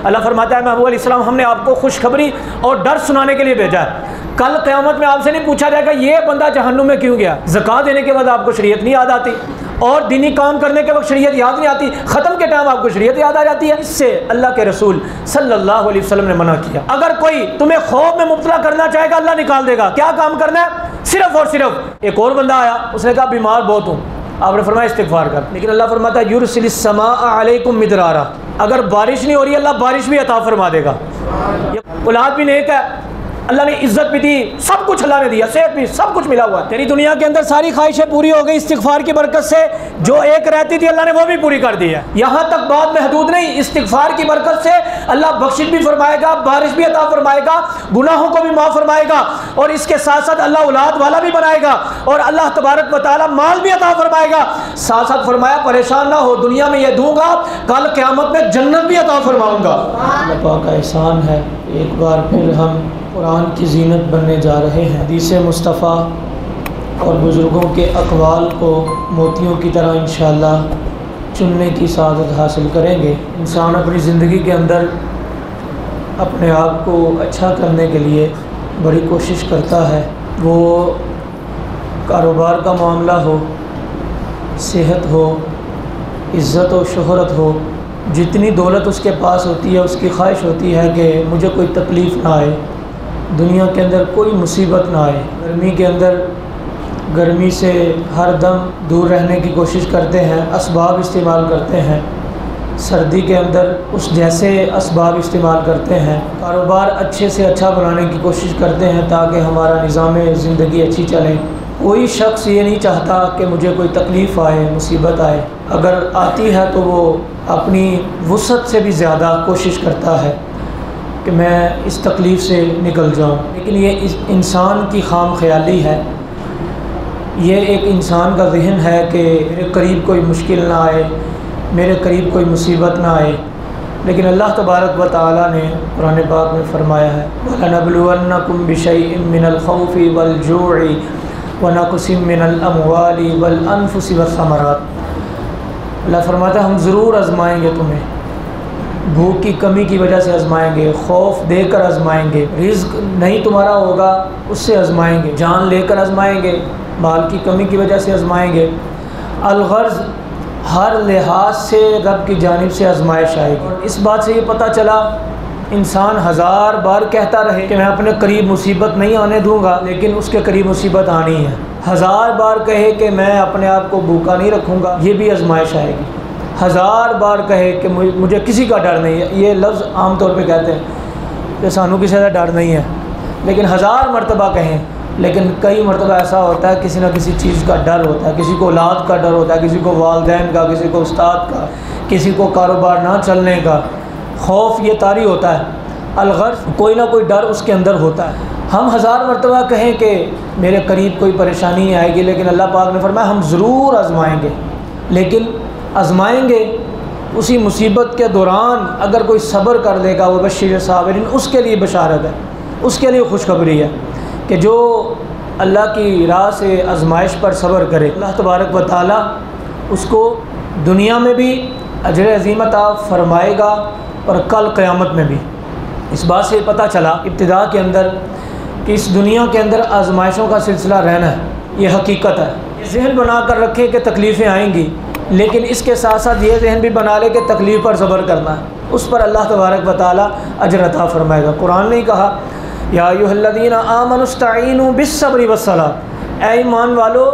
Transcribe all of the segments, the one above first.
अल्लाह फरमाता है महबूब अलैहिस्सलाम हमने आपको खुशखबरी और डर सुनाने के लिए भेजा है। कल क़यामत में आपसे नहीं पूछा जाएगा ये बंदा जहन्नुम में क्यों गया। ज़कात देने के बाद आपको शरीयत नहीं याद आती और दीनी काम करने के वक्त शरीयत याद नहीं आती, ख़त्म के टाइम आपको शरीयत याद आ जाती है। इससे अल्लाह के रसूल सल्लल्लाहु अलैहि वसल्लम ने मना किया। अगर कोई तुम्हें खौफ में मुब्तला करना चाहेगा अल्लाह निकाल देगा। क्या काम करना है? सिर्फ और सिर्फ। एक और बंदा आया, उसने कहा बीमार बहुत हूँ, आपने फरमाया इस्तिग़फ़ार कर। लेकिन अल्लाह फरमाता है युरसिलिस समाअ अलैकुम मिदरारा, अगर बारिश नहीं हो रही अल्लाह बारिश भी अता फरमा देगा। औलाद भी नेक है, अल्लाह ने इज्जत भी दी, सब कुछ अल्लाह ने दिया, सेहत भी, सब कुछ मिला हुआ है। तेरी दुनिया के अंदर सारी ख्वाहिशें पूरी हो गई इस्तिग़फ़ार की बरकत से। जो एक रहती थी अल्लाह ने वो भी पूरी कर दी है। यहाँ तक बात महदूद नहीं, इस्तिग़फ़ार की बरकत से अल्लाह बख्शिश भी फरमाएगा, बारिश भी अता फरमाएगा, गुनाहों को भी माफ़ फरमाएगा और इसके साथ साथ अल्लाह औलाद वाला भी बनाएगा और अल्लाह तबारक व तआला माल भी अता फरमाएगा। साथ साथ फरमाया परेशान ना हो, दुनिया में ये दूंगा, कल क़यामत में जन्नत भी अता फरमाऊँगा। अल्लाह पाक का एहसान है, एक बार फिर हम कुरान की ज़ीनत बनने जा रहे हैं। हदीस मुस्तफ़ा और बुज़ुर्गों के अक़वाल को मोतियों की तरह इंशाअल्लाह चुनने की सादत हासिल करेंगे। इंसान अपनी ज़िंदगी के अंदर अपने आप को अच्छा करने के लिए बड़ी कोशिश करता है। वो कारोबार का मामला हो, सेहत हो, इज़्ज़त और शोहरत हो, जितनी दौलत उसके पास होती है उसकी ख्वाहिश होती है कि मुझे कोई तकलीफ़ ना आए, दुनिया के अंदर कोई मुसीबत ना आए। गर्मी के अंदर गर्मी से हर दम दूर रहने की कोशिश करते हैं, असबाब इस्तेमाल करते हैं। सर्दी के अंदर उस जैसे असबाब इस्तेमाल करते हैं। कारोबार अच्छे से अच्छा बनाने की कोशिश करते हैं ताकि हमारा निज़ाम ज़िंदगी अच्छी चले। कोई शख्स ये नहीं चाहता कि मुझे कोई तकलीफ़ आए, मुसीबत आए। अगर आती है तो वो अपनी वुसअत से भी ज़्यादा कोशिश करता है कि मैं इस तकलीफ़ से निकल जाऊं। लेकिन ये इस इंसान की खाम ख्याली है, ये एक इंसान का ज़हन है कि मेरे करीब कोई मुश्किल ना आए, मेरे करीब कोई मुसीबत ना आए। लेकिन अल्लाह तबारक व तआला ने कुरान पाक में फ़रमाया है वलनबलुवन्नकुम बिशैइन मिनल खौफ़ि वल जू'i व नक़सिम मिनल अमवालि वल अनफुसि वस्समरात। अल्लाह फरमाता है हम ज़रूर आज़माएँगे तुम्हें, भूख की कमी की वजह से आज़माएँगे, खौफ देकर आज़माएँगे, रिज़्क़ नहीं तुम्हारा होगा उससे आज़माएँगे, जान लेकर आज़माएँगे, माल की कमी की वजह से आज़माएँगे। अलग़र्ज़ हर लिहाज से रब की जानिब से आज़माइश आएगी। और इस बात से ये पता चला इंसान हज़ार बार कहता रहे कि मैं अपने करीब मुसीबत नहीं आने दूँगा, लेकिन उसके करीब मुसीबत आनी है। हज़ार बार कहे कि मैं अपने आप को भूखा नहीं रखूँगा, ये भी आज़माइश आएगी। हज़ार बार कहे कि मुझे किसी का डर नहीं है, ये लफ्ज़ आम तौर पे कहते हैं कि सानू किसी का डर नहीं है, लेकिन हज़ार मरतबा कहें, लेकिन कई मरतबा ऐसा होता है किसी न किसी चीज़ का डर होता है। किसी को औलाद का डर होता है, किसी को वालिदैन का, किसी को उस्ताद का, किसी को कारोबार ना चलने का। खौफ ये तारी होता है, अलग़र्ज़ कोई ना कोई डर उसके अंदर होता है। हम हज़ार मरतबा कहें कि मेरे करीब कोई परेशानी नहीं आएगी, लेकिन अल्लाह पाक ने फरमाया हम ज़रूर आज़माएँगे। लेकिन आज़माएँगे उसी मुसीबत के दौरान अगर कोई सब्र कर लेगा वो बशीर साबिरीन, उसके लिए बशारत है, उसके लिए खुशखबरी है कि जो अल्लाह की राह से आज़माइश पर सब्र करे अल्लाह तबारक व तआला उसको दुनिया में भी अजर अज़ीम अता फरमाएगा और कल क़यामत में भी। इस बात से पता चला इब्तिदा के अंदर कि इस दुनिया के अंदर आज़माइशों का सिलसिला रहना है, ये हकीकत है। ये जहन बना कर रखे कि तकलीफ़ें आएंगी, लेकिन इसके साथ साथ ये जहन भी बना ले कि तकलीफ़ पर सब्र करना है, उस पर अल्लाह तबारक व तआला अजर अता फरमाएगा। कुरान ने कहा या अय्युहल्लज़ीना आमनुस्तईनु बिस्सब्रि वस्सलाह, ऐ ईमान वालो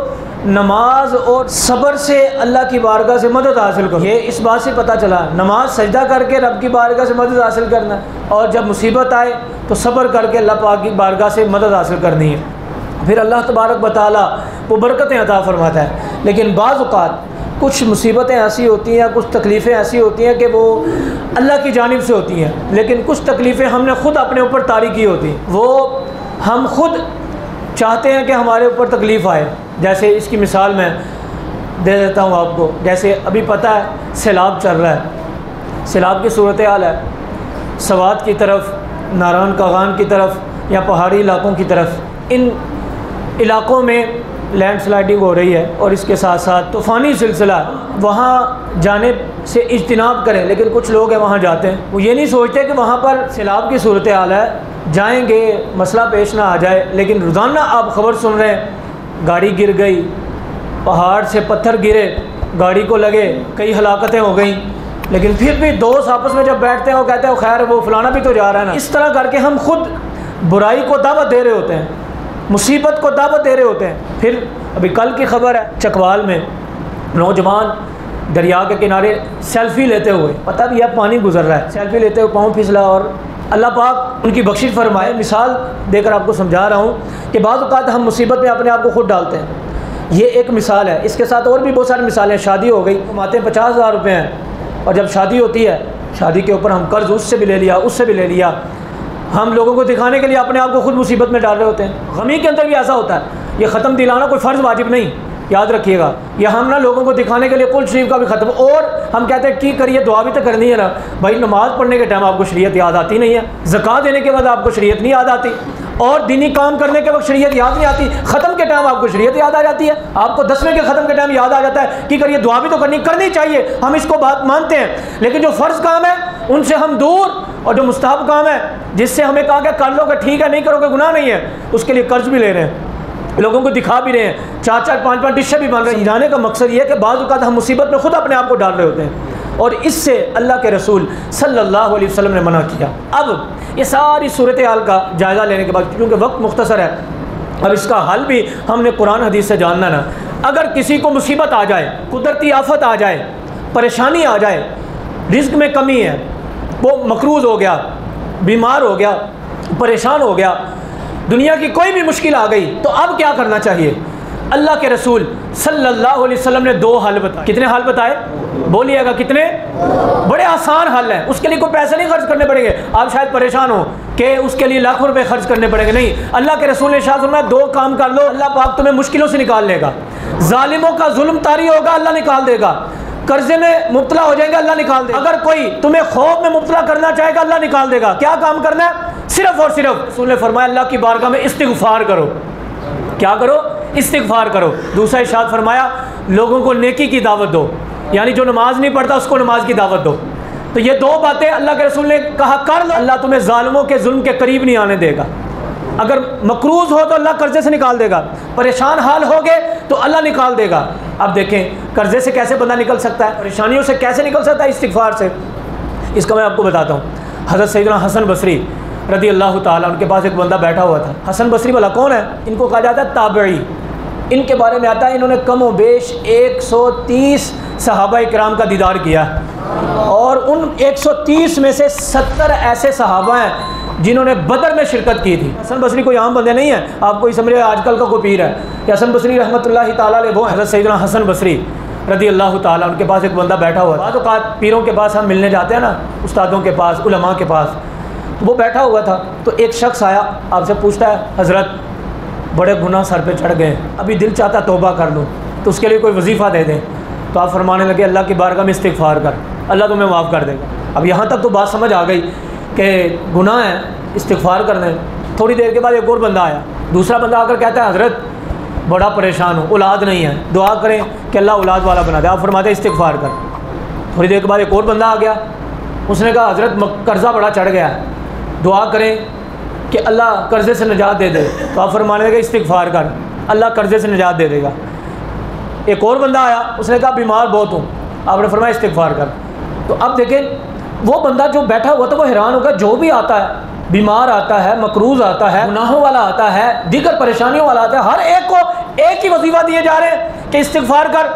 नमाज और सब्र से अल्लाह की बारगाह से मदद हासिल करो। ये इस बात से पता चला नमाज सजदा करके रब की बारगाह से मदद हासिल करना है, और जब मुसीबत आए तो सब्र करके अल्लाह पाक की बारगाह से मदद हासिल करनी है। फिर अल्लाह तबारक व तआला वो बरकतें अता फरमाता है। लेकिन बाज़ औक़ात कुछ मुसीबतें ऐसी होती हैं, कुछ तकलीफ़ें ऐसी होती हैं कि वो अल्लाह की जानिब से होती हैं, लेकिन कुछ तकलीफ़ें हमने ख़ुद अपने ऊपर तारी की होती हैं। वो हम खुद चाहते हैं कि हमारे ऊपर तकलीफ़ आए। जैसे इसकी मिसाल मैं दे देता हूँ आपको। जैसे अभी पता है सैलाब चल रहा है, सैलाब की सूरत हाल है, सवात की तरफ, नारायण कागान की तरफ या पहाड़ी इलाकों की तरफ, इन इलाक़ों में लैंडस्लाइडिंग हो रही है और इसके साथ साथ तूफ़ानी सिलसिला, वहाँ जाने से इज्तिनाब करें। लेकिन कुछ लोग हैं वहाँ जाते हैं, वो ये नहीं सोचते कि वहाँ पर सैलाब की सूरत हाल है, जाएंगे मसला पेश ना आ जाए। लेकिन रोज़ाना आप ख़बर सुन रहे हैं, गाड़ी गिर गई, पहाड़ से पत्थर गिरे, गाड़ी को लगे, कई हलाकतें हो गई। लेकिन फिर भी दोस्त आपस में जब बैठते हैं वो कहते हैं खैर वो फलाना भी तो जा रहा है ना। इस तरह करके हम खुद बुराई को दावत दे रहे होते हैं, मुसीबत को दावत दे रहे होते हैं। फिर अभी कल की खबर है, चकवाल में नौजवान दरिया के किनारे सेल्फ़ी लेते हुए, पता भी है पानी गुजर रहा है, सेल्फ़ी लेते हुए पाँव फिसला। और अल्लाह पाक उनकी बख्शिश फरमाए। मिसाल देकर आपको समझा रहा हूँ कि बाज़ औक़ात हम मुसीबत में अपने आप को खुद डालते हैं। ये एक मिसाल है, इसके साथ और भी बहुत सारी मिसालें। शादी हो गई, कमाते 50,000 रुपये हैं, और जब शादी होती है, शादी के ऊपर हम कर्ज़ उससे भी ले लिया, उससे भी ले लिया। हम लोगों को दिखाने के लिए अपने आप को खुद मुसीबत में डाल रहे होते हैं। गमी के अंदर भी ऐसा होता है। ये ख़त्म दिलाना कोई फ़र्ज़ वाजिब नहीं, याद रखिएगा। यह हम ना लोगों को दिखाने के लिए कुल शरीफ का भी ख़त्म, और हम कहते हैं कि करिए दुआ भी तो करनी है ना भाई। नमाज़ पढ़ने के टाइम आपको शरीयत याद आती नहीं है, ज़कात देने के बाद आपको शरीयत नहीं याद आती, और दीनी काम करने के वक्त शरीयत याद नहीं आती। ख़त्म के टाइम आपको शरीयत याद आ जाती है, आपको 10वें के ख़त्म के टाइम याद आ जाता है कि करिए दुआ भी तो करनी चाहिए। हम इसको बात मानते हैं, लेकिन जो फ़र्ज़ काम है उनसे हम दूर, और जो मुस्तहब काम है जिससे हमें कहा कि कर लोगे ठीक है, नहीं करोगे गुनाह नहीं है, उसके लिए कर्ज भी ले रहे हैं, लोगों को दिखा भी रहे हैं, 4-4 5-5 डिशें भी बन रही हैं। जाने का मकसद ये है कि बाज़ औक़ात हम मुसीबत में खुद अपने आप को डाल रहे होते हैं, और इससे अल्लाह के रसूल सल्लल्लाहु अलैहि वसल्लम ने मना किया। अब ये सारी सूरत हाल का जायज़ा लेने के बाद, क्योंकि वक्त मुख्तसर है, अब इसका हल भी हमने कुरान हदीस से जानना ना। अगर किसी को मुसीबत आ जाए, कुदरती आफत आ जाए, परेशानी आ जाए, रिज़्क़ में कमी है, वो मकरूज़ हो गया, बीमार हो गया, परेशान हो गया, दुनिया की कोई भी मुश्किल आ गई, तो अब क्या करना चाहिए? अल्लाह के रसूल सल्लल्लाहु अलैहि वसल्लम ने 2 हल बताए। कितने हल बताए? बोलिएगा कितने? बड़े आसान हल हैं, उसके लिए कोई पैसे नहीं खर्च करने पड़ेंगे। आप शायद परेशान हो कि उसके लिए लाखों रुपए खर्च करने पड़ेंगे, नहीं। अल्लाह के रसूल ने इरशाद फरमाया 2 काम कर लो, अल्लाह पाक तुम्हें मुश्किलों से निकाल लेगा। जालिमों का जुल्म तारी होगा, अल्लाह निकाल देगा। कर्जे में मुब्तला हो जाएंगे, अल्लाह निकाल देगा। अगर कोई तुम्हें खौफ में मुब्तला करना चाहेगा, अल्लाह निकाल देगा। क्या काम करना है? सिर्फ और सिर्फ रसूल ने फरमाया अल्लाह की बारगाह में इस्तिग़फ़ार करो। क्या करो? इस्तिग़फ़ार करो। दूसरा इरशाद फरमाया लोगों को नेकी की दावत दो, यानी जो नमाज नहीं पढ़ता उसको नमाज की दावत दो। तो ये 2 बातें अल्लाह के रसूल ने कहा कर लो, अल्लाह तुम्हें ज़ालिमों के जुल्म के करीब नहीं आने देगा। अगर मकरूज़ हो तो अल्लाह कर्जे से निकाल देगा, परेशान हाल हो गए तो अल्लाह निकाल देगा। अब देखें कर्जे से कैसे बंदा निकल सकता है, परेशानियों से कैसे निकल सकता है? इस्तिग़फ़ार से। इसका मैं आपको बताता हूँ। हज़रत सैयदना हसन बसरी रज़ी अल्लाह ताला, उनके पास एक बंदा बैठा हुआ था। हसन बसरी वाला कौन है? इनको कहा जाता है ताबई। इनके बारे में आता है इन्होंने कम व बेश 130 सहाबा इकराम का दीदार किया, और उन 130 में से 70 ऐसे सहाबा हैं जिन्होंने बदर में शिरकत की थी। हसन बसरी कोई आम बंदे नहीं है, आप कोई समझे आजकल का कोई पीर है। हसन बसरी रहमतुल्लाहि ताला अलैह वो हज़रत सैयदना हसन बसरी रज़ी अल्लाह ताला, उनके पास एक बंदा बैठा हुआ था। बाज़ औक़ात पीरों के पास हम मिलने जाते हैं ना, उस्तादों के पास, उलमा के पास, तो वो बैठा हुआ था। तो एक शख्स आया, आपसे पूछता है हज़रत बड़े गुनाह सर पे चढ़ गए, अभी दिल चाहता तौबा कर लूँ, तो उसके लिए कोई वजीफ़ा दे दें। तो आप फरमाने लगे अल्लाह की बारगाह में इस्तिग़फ़ार कर, अल्लाह तुम्हें माफ़ कर देगा। अब यहाँ तक तो बात समझ आ गई कि गुनाह है, इस्तिग़फ़ार करना है। थोड़ी देर के बाद एक और बंदा आया, दूसरा बंदा आकर कहता है हज़रत बड़ा परेशान हूँ, औलाद नहीं है, दुआ करें कि अल्लाह औलाद वाला बना दे। आप फरमाते इस्तिग़फ़ार कर। थोड़ी देर के बाद एक और बंदा आ गया, उसने कहा हज़रत कर्ज़ा बड़ा चढ़ गया है, दुआ करें कि अल्लाह कर्ज़े से निजात दे दे। तो आप फरमाने लगे इस्तिग़फ़ार कर, अल्लाह कर्ज़े से निजात दे देगा। एक और बंदा आया, उसने कहा बीमार बहुत हूँ, आपने फरमाया इस्तिग़फ़ार कर। तो अब देखें वो बंदा जो बैठा हुआ था वो हैरान होगा, जो भी आता है, बीमार आता है, मकरूज़ आता है, गुनाहों वाला आता है, दीगर परेशानियों वाला आता है, हर एक को एक ही वजीफ़ा दिए जा रहे हैं कि इस्तिग़फ़ार कर।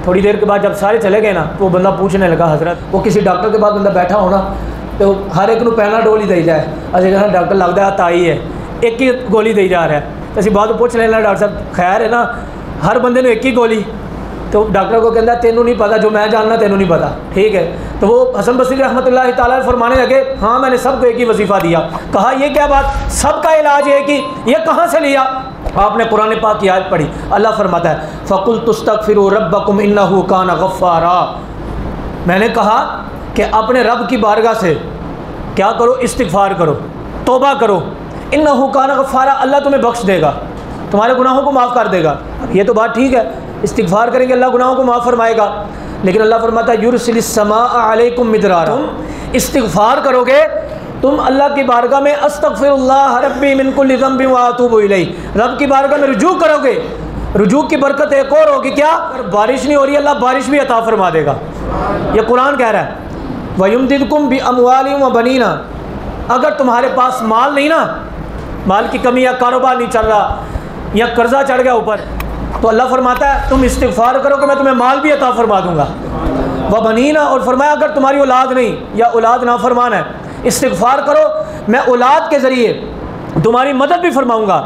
थोड़ी देर के बाद जब सारे चले गए ना, तो वो बंदा पूछने लगा हज़रत, वो किसी डॉक्टर के पास बंदा बैठा हो ना, तो हर एक को पैनाडोल ही दी जाए, अरे कहना डॉक्टर लगता है ताई है, एक ही गोली दी जा रहा है। तो असी बाद पूछ लेना डॉक्टर साहब खैर है ना, हर बंदे ने एक ही गोली। तो डॉक्टर को कहता तेनू नहीं पता, जो मैं जानना तेनू नहीं पता, ठीक है। तो वो हसन बसरी रहमतुल्लाहि ताला फरमाने लगे हाँ मैंने सबको एक ही वजीफ़ा दिया। कहा ये क्या बात, सबका इलाज है कि ये कहाँ से लिया? आपने कुरान पाक की आयत पढ़ी, अल्लाह फरमाता है फ़कुल तुस्तग़फ़िरू रब्बकुम इन्नहु काना गफ़्फ़ारा। मैंने कहा कि अपने रब की बारगाह से क्या करो, इस्तिग़फ़ार करो, तौबा करो, इन्नहु काना गफ़्फ़ारा, अल्लाह तुम्हें बख्श देगा। तुम्हारे गुनाहों को माफ़ कर देगा। ये तो बात ठीक है, इस्तिग़फ़ार करेंगे अल्लाह गुनाहों को माफ़ फरमाएगा, लेकिन अल्लाह फरमाता है युरसिलिस समाअ अलैकुम मिदरारा। तुम इस्तिग़फ़ार करोगे, तुम अल्लाह की बारगाह में अस्तग़फ़िरुल्लाह रब्बी मिन कुल्लि ज़ंबिन व अतूबु इलैहि, रब की बारगाह में रुजू करोगे। रुजू की बरकत एक और होगी, क्या? अगर बारिश नहीं हो रही अल्लाह बारिश भी अता फरमा देगा। ये कुरान कह रहा है वयुमदिदकुम बि अमवालिन व बनीना। अगर तुम्हारे पास माल नहीं ना, माल की कमी या कारोबार नहीं चल रहा या कर्जा चढ़ गया ऊपर, तो अल्लाह फरमाता है तुम इस्तिग़फ़ार करो कि मैं तुम्हें माल भी अता फरमा दूंगा। व बनीना, और फरमाया अगर तुम्हारी औलाद नहीं या औलाद नाफरमान है, इस्तिग़फ़ार करो मैं औलाद के ज़रिए तुम्हारी मदद भी फरमाऊँगा।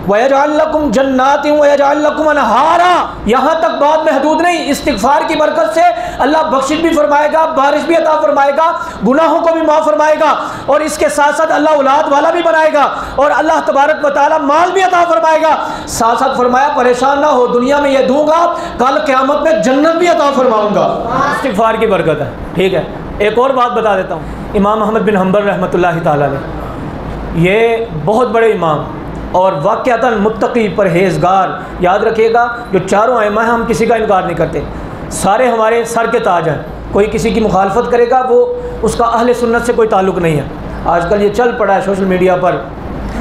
वयजअल लकुम जन्नातिन वयजअल लकुम अनहारा। यहाँ तक बात महदूद नहीं, इस्तिग़फ़ार की बरकत से अल्लाह बख्शिश भी फरमाएगा, बारिश भी अता फरमाएगा, गुनाहों को भी माफ़ फरमाएगा, और इसके साथ साथ अल्लाह औलाद वाला भी बनाएगा, और अल्लाह तबारक व तआला माल भी अता फरमाएगा। साथ साथ फरमाया परेशान ना हो, दुनिया में ये दूंगा, कल क़यामत में जन्नत भी अता फरमाऊँगा। इस्तिग़फ़ार की बरकत है। ठीक है, एक और बात बता देता हूँ। इमाम अहमद बिन हम्बल रहमतुल्लाहि तआला अलैह, ये बहुत बड़े इमाम और वाक़अतन मुत्तकी परहेज़गार, याद रखिएगा जो चारों आइमा हैं हम किसी का इनकार नहीं करते, सारे हमारे सर के ताज हैं। कोई किसी की मुखालफत करेगा वो उसका अहले सुन्नत से कोई ताल्लुक़ नहीं है। आजकल ये चल पड़ा है सोशल मीडिया पर,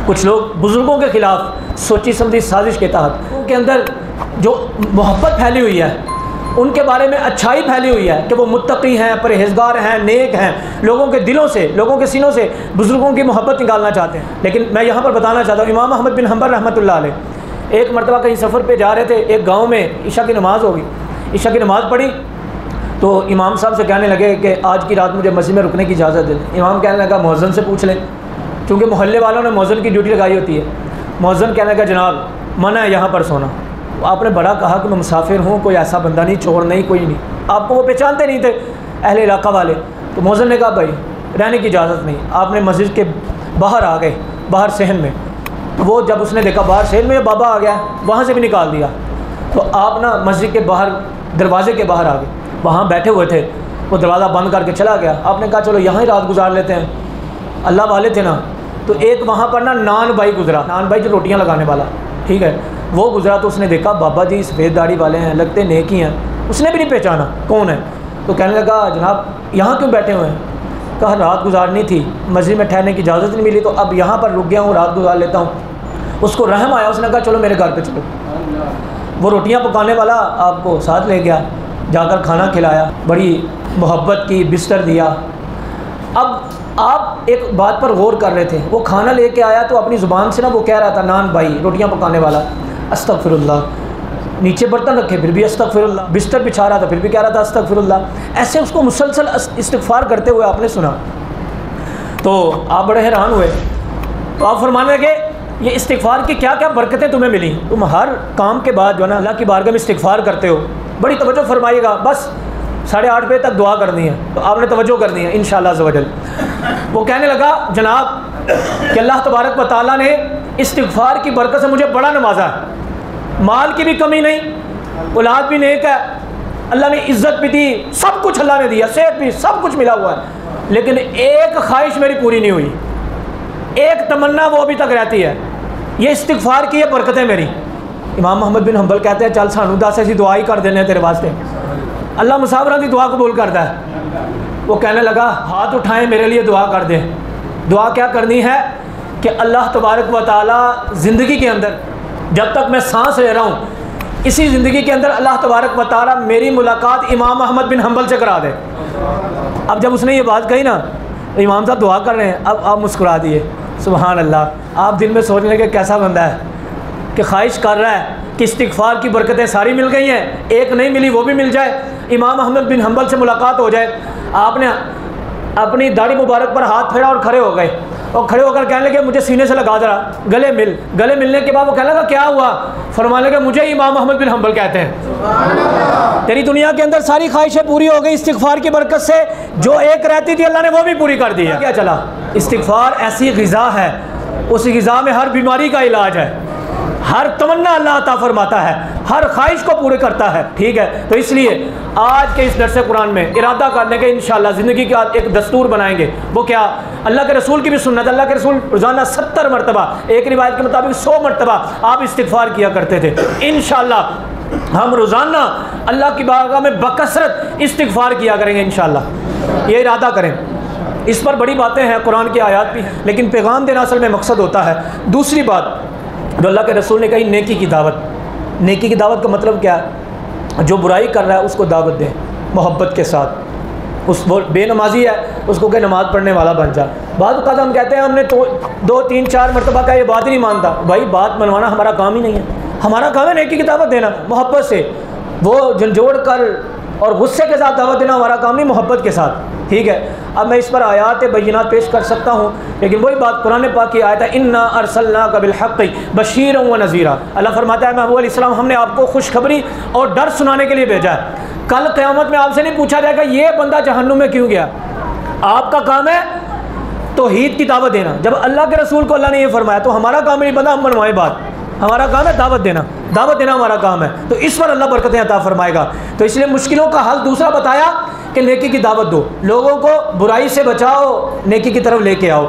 कुछ लोग बुज़ुर्गों के ख़िलाफ़ सोची समझी साजिश के तहत उनके अंदर जो मोहब्बत फैली हुई है, उनके बारे में अच्छाई फैली हुई है कि वो मुत्तकी हैं, परहेज़गार हैं, नेक हैं, लोगों के दिलों से, लोगों के सीनों से बुज़ुर्गों की मोहब्बत निकालना चाहते हैं। लेकिन मैं यहाँ पर बताना चाहता हूँ, इमाम अहमद बिन हम्बल रहमतुल्लाह अलैह एक मरतबा कहीं सफ़र पे जा रहे थे, एक गाँव में ईशा की नमाज़ होगी, ईशा की नमाज़ पढ़ी तो इमाम साहब से कहने लगे कि आज की रात मुझे मस्जिद में रुकने की इजाज़त दे दें। इमाम कहने लगा मुअज़्ज़िन से पूछ लें, क्योंकि मोहल्ले वालों ने मुअज़्ज़िन की ड्यूटी लगाई होती है। मुअज़्ज़िन कहने लगा जनाब मना है यहाँ पर सोना। आपने बड़ा कहा कि मैं मुसाफिर हूँ, कोई ऐसा बंदा नहीं, चोर नहीं, कोई नहीं। आपको वो पहचानते नहीं थे अहले इलाका वाले। तो मुअज़्ज़िन ने कहा भाई रहने की इजाज़त नहीं। आपने मस्जिद के बाहर आ गए, बाहर सहन में। वो जब उसने देखा बाहर सहन में बाबा आ गया, वहाँ से भी निकाल दिया। तो आप ना मस्जिद के बाहर दरवाज़े के बाहर आ गए, वहाँ बैठे हुए थे, वो दरवाज़ा बंद करके चला गया। आपने कहा चलो यहाँ ही रात गुजार लेते हैं, अल्लाह वाले थे ना। तो एक वहाँ पर ना नान भाई गुजरा, नान भाई जो रोटियाँ लगाने वाला, ठीक है, वो गुजरा। तो उसने देखा बाबा जी सफ़ेद दाढ़ी वाले हैं, लगते नेक ही हैं। उसने भी नहीं पहचाना कौन है। तो कहने लगा जनाब यहाँ क्यों बैठे हुए हैं? कहा रात गुजारनी थी, मस्जिद में ठहरने की इजाज़त नहीं मिली, तो अब यहाँ पर रुक गया हूँ, रात गुजार लेता हूँ। उसको रहम आया, उसने कहा चलो मेरे घर पे चलो। वो रोटियाँ पकाने वाला आपको साथ ले गया, जाकर खाना खिलाया, बड़ी मोहब्बत की, बिस्तर दिया। अब आप एक बात पर गौर कर रहे थे, वो खाना लेके आया तो अपनी ज़ुबान से ना वो कह रहा था, नान भाई रोटियां पकाने वाला, अस्तगफिरुल्लाह। नीचे बर्तन रखे फिर भी अस्तगफिरुल्लाह, बिस्तर बिछा रहा था फिर भी कह रहा था अस्तगफिरुल्लाह। ऐसे उसको मुसलसल इस्तिग़फ़ार करते हुए आपने सुना, तो आप बड़े हैरान हुए। तो आप फरमाने लगे ये इस्तिग़फ़ार की क्या क्या बरकतें तुम्हें मिली। तुम हर काम के बाद जो है ना अल्लाह की बारगाह में इस्तिग़फ़ार करते हो। बड़ी तवज्जो फरमाइएगा, बस 8:30 बजे तक दुआ करनी है, तो आपने तवज्जो करनी है इंशाअल्लाह अज़्ज़ व जल। वो कहने लगा जनाब कि अल्लाह तबारक व तआला ने इस्तिग़फ़ार की बरकत से मुझे बड़ा नवाजा है। माल की भी कमी नहीं, औलाद भी नेक है, अल्लाह ने इज़्ज़त भी दी, सब कुछ अल्लाह ने दिया, सेहत भी, सब कुछ मिला हुआ है। लेकिन एक ख्वाहिश मेरी पूरी नहीं हुई, एक तमन्ना वो अभी तक रहती है, ये इस्तिग़फ़ार की ये बरकतें मेरी। इमाम अहमद बिन हम्बल कहते हैं चल सानू दस ऐसी दुआ ही कर देने तेरे वास्ते, अल्लाह मुसाफिरां की दुआ कबूल करता है। वो कहने लगा हाथ उठाएं मेरे लिए दुआ कर दे। दुआ क्या करनी है कि अल्लाह तबारक व तआला ज़िंदगी के अंदर जब तक मैं सांस ले रहा हूँ, इसी ज़िंदगी के अंदर अल्लाह तबारक व तआला मेरी मुलाकात इमाम अहमद बिन हम्बल से करा दे। अब जब उसने ये बात कही ना, तो इमाम साहब दुआ कर रहे हैं, अब आप मुस्कुरा दिए, सुबहान अल्लाह। आप दिल में सोचने लगे कैसा बंदा है कि ख्वाहिश कर रहा है कि इस्तिग़फ़ार की बरकतें सारी मिल गई हैं, एक नहीं मिली वो भी मिल जाए, इमाम अहमद बिन हम्बल से मुलाकात हो जाए। आपने अपनी दाढ़ी मुबारक पर हाथ फेरा और खड़े हो गए, और खड़े होकर कहने लगे मुझे सीने से लगा जरा, गले मिल। गले मिलने के बाद वो कहने लगा क्या हुआ? फरमाने लगे मुझे इमाम अहमद बिन हम्बल कहते हैं। तेरी दुनिया के अंदर सारी ख्वाहिशें पूरी हो गई इस्तिग़फ़ार की बरकत से, जो एक रहती थी अल्लाह ने वो भी पूरी कर दी है। क्या चला? इस्तिग़फ़ार ऐसी ग़िज़ा है, उस ग़िज़ा में हर बीमारी का इलाज है, हर तमन्ना अल्लाह अता फरमाता है, हर ख्वाहिश को पूरे करता है। ठीक है, तो इसलिए आज के इस दरस कुरान में इरादा करने के इंशाअल्लाह ज़िंदगी का एक दस्तूर बनाएंगे। वो क्या? अल्लाह के रसूल की भी सुन्नत, अल्लाह के रसूल रोज़ाना 70 मरतबा, एक रिवायत के मुताबिक 100 मरतबा आप इस्तिग़फ़ार किया करते थे। इंशाअल्लाह हम रोज़ाना अल्लाह की बारगाह में बकसरत इस्तिग़फ़ार किया करेंगे इंशाअल्लाह। ये इरादा करें। इस पर बड़ी बातें हैं, कुरान की आयत भी, लेकिन पैगाम देना असल में मकसद होता है। दूसरी बात जो अल्लाह के रसूल ने कही, नेकी की दावत। नेकी की दावत का मतलब क्या है? जो बुराई कर रहा है उसको दावत दें मोहब्बत के साथ। उस बेनमाजी है उसको कहे नमाज़ पढ़ने वाला बन जा। बाद वक़्त हम कहते हैं हमने तो 2 3 4 मरतबा का ये बात ही नहीं मानता। भाई बात मनवाना हमारा काम ही नहीं है, हमारा काम है नेकी की दावत देना मोहब्बत से। वो झंझोड़ कर और गुस्से के साथ दावत देना हमारा काम नहीं, मोहब्बत के साथ। ठीक है, अब मैं इस पर आयात बय्यिनात पेश कर सकता हूँ, लेकिन वही बात कुरान पाक की आयत है, इन्ना अरसलनाका बिलहक़्क़ि बशीरन व नज़ीरा। अल्लाह फरमाता है महबूब अलैहिस्सलाम हमने आपको खुशखबरी और डर सुनाने के लिए भेजा है। कल क़यामत में आपसे नहीं पूछा जाएगा ये बंदा जहन्नुम में क्यों गया। आपका काम है तौहीद की दावत देना। जब अल्लाह के रसूल को अल्लाह ने ये फरमाया तो हमारा काम नहीं बंदा हम मनवाएं बात, हमारा काम है दावत देना। दावत देना हमारा काम है, तो इस पर अल्लाह बरकतें अता फरमाएगा। तो इसलिए मुश्किलों का हल दूसरा बताया कि नेकी की दावत दो, लोगों को बुराई से बचाओ, नेकी की तरफ लेके आओ।